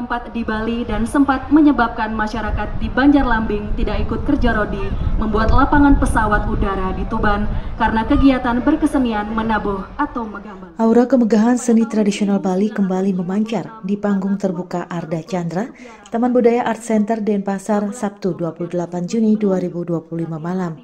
keempat di Bali dan sempat menyebabkan masyarakat di Banjarlambing tidak ikut kerja rodi, membuat lapangan pesawat udara di Tuban karena kegiatan berkesenian menabuh atau menggambar. Aura kemegahan seni tradisional Bali kembali memancar di panggung terbuka Arda Chandra, Taman Budaya Art Center Denpasar, Sabtu 28 Juni 2025 malam.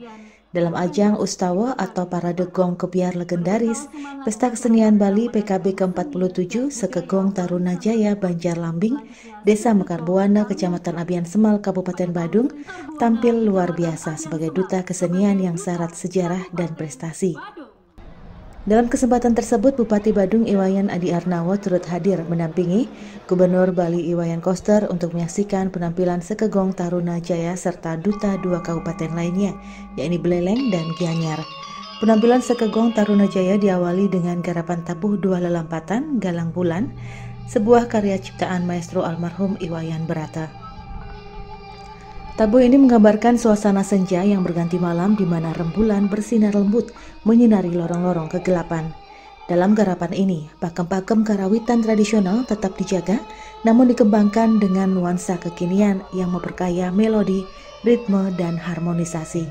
Dalam ajang Ustawa atau Parade Gong Kebiar legendaris, Pesta Kesenian Bali PKB ke-47 Sekegong Taruna Jaya Banjarlambing, Desa Mekar Buana, Kecamatan Abian Semal, Kabupaten Badung, tampil luar biasa sebagai duta kesenian yang syarat sejarah dan prestasi. Dalam kesempatan tersebut, Bupati Badung Iwayan Adi Arnawo turut hadir mendampingi Gubernur Bali Iwayan Koster untuk menyaksikan penampilan Sekegong Taruna Jaya serta duta dua kabupaten lainnya, yakni Beleleng dan Gianyar. Penampilan Sekegong Taruna Jaya diawali dengan garapan tabuh dua lelampatan Galang Bulan, sebuah karya ciptaan maestro almarhum Iwayan Berata. Tabuh ini menggambarkan suasana senja yang berganti malam di mana rembulan bersinar lembut menyinari lorong-lorong kegelapan. Dalam garapan ini, pakem-pakem karawitan tradisional tetap dijaga, namun dikembangkan dengan nuansa kekinian yang memperkaya melodi, ritme, dan harmonisasi.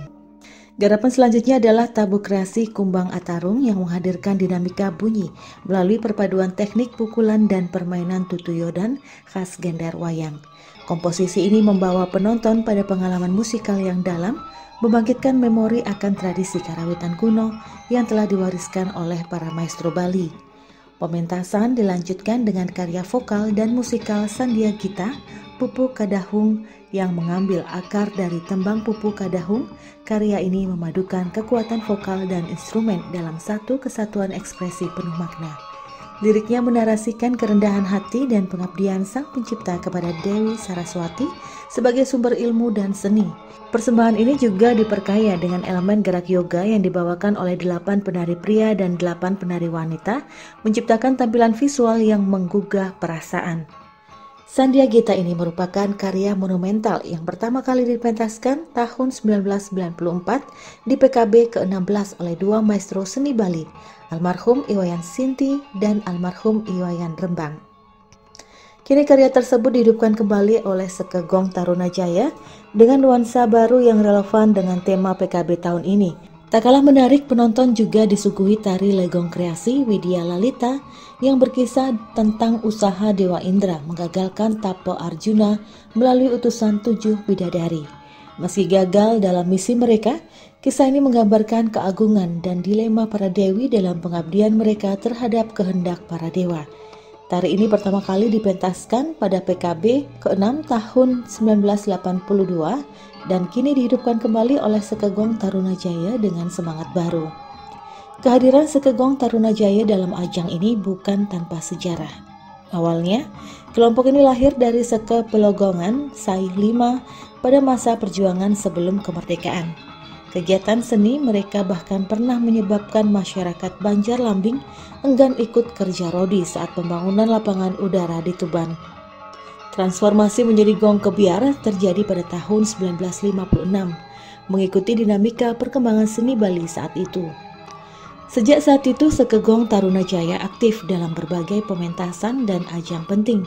Garapan selanjutnya adalah tabuh kreasi Kumbang Atarung yang menghadirkan dinamika bunyi melalui perpaduan teknik pukulan dan permainan tutuyodan khas gender wayang. Komposisi ini membawa penonton pada pengalaman musikal yang dalam, membangkitkan memori akan tradisi karawitan kuno yang telah diwariskan oleh para maestro Bali. Pementasan dilanjutkan dengan karya vokal dan musikal Sandia Gita, Pupuk Kadahung yang mengambil akar dari tembang Pupuk Kadahung. Karya ini memadukan kekuatan vokal dan instrumen dalam satu kesatuan ekspresi penuh makna. Liriknya menarasikan kerendahan hati dan pengabdian Sang Pencipta kepada Dewi Saraswati sebagai sumber ilmu dan seni. Persembahan ini juga diperkaya dengan elemen gerak yoga yang dibawakan oleh 8 penari pria dan 8 penari wanita, menciptakan tampilan visual yang menggugah perasaan. Sandia Gita ini merupakan karya monumental yang pertama kali dipentaskan tahun 1994 di PKB ke-16 oleh dua maestro seni Bali, almarhum Iwayan Sinti dan almarhum Iwayan Rembang. Kini karya tersebut dihidupkan kembali oleh Sekegong Taruna Jaya dengan nuansa baru yang relevan dengan tema PKB tahun ini. Tak kalah menarik, penonton juga disuguhi tari legong kreasi Widya Lalita yang berkisah tentang usaha Dewa Indra menggagalkan Tapo Arjuna melalui utusan 7 bidadari. Meski gagal dalam misi mereka, kisah ini menggambarkan keagungan dan dilema para dewi dalam pengabdian mereka terhadap kehendak para dewa. Tari ini pertama kali dipentaskan pada PKB ke-6 tahun 1982 dan kini dihidupkan kembali oleh Sekegong Taruna Jaya dengan semangat baru. Kehadiran Sekegong Taruna Jaya dalam ajang ini bukan tanpa sejarah. Awalnya, kelompok ini lahir dari Seke Pelogongan Sai Lima pada masa perjuangan sebelum kemerdekaan. Kegiatan seni mereka bahkan pernah menyebabkan masyarakat Banjarlambing enggan ikut kerja rodi saat pembangunan lapangan udara di Tuban. Transformasi menjadi gong kebiar terjadi pada tahun 1956, mengikuti dinamika perkembangan seni Bali saat itu. Sejak saat itu, Sekegong Taruna Jaya aktif dalam berbagai pementasan dan ajang penting.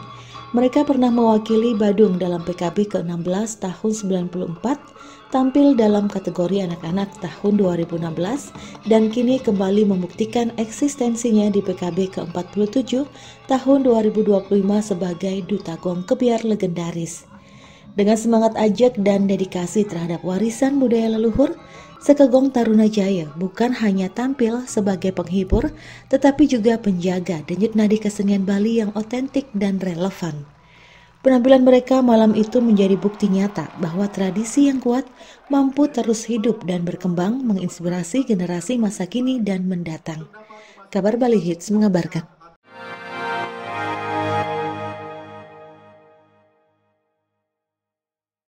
Mereka pernah mewakili Badung dalam PKB ke-16 tahun 94, tampil dalam kategori anak-anak tahun 2016, dan kini kembali membuktikan eksistensinya di PKB ke-47 tahun 2025 sebagai Duta Gong Kebiar legendaris. Dengan semangat ajak dan dedikasi terhadap warisan budaya leluhur, Sekegong Taruna Jaya bukan hanya tampil sebagai penghibur, tetapi juga penjaga denyut nadi kesenian Bali yang otentik dan relevan. Penampilan mereka malam itu menjadi bukti nyata bahwa tradisi yang kuat mampu terus hidup dan berkembang, menginspirasi generasi masa kini dan mendatang. Kabar Bali Hits mengabarkan.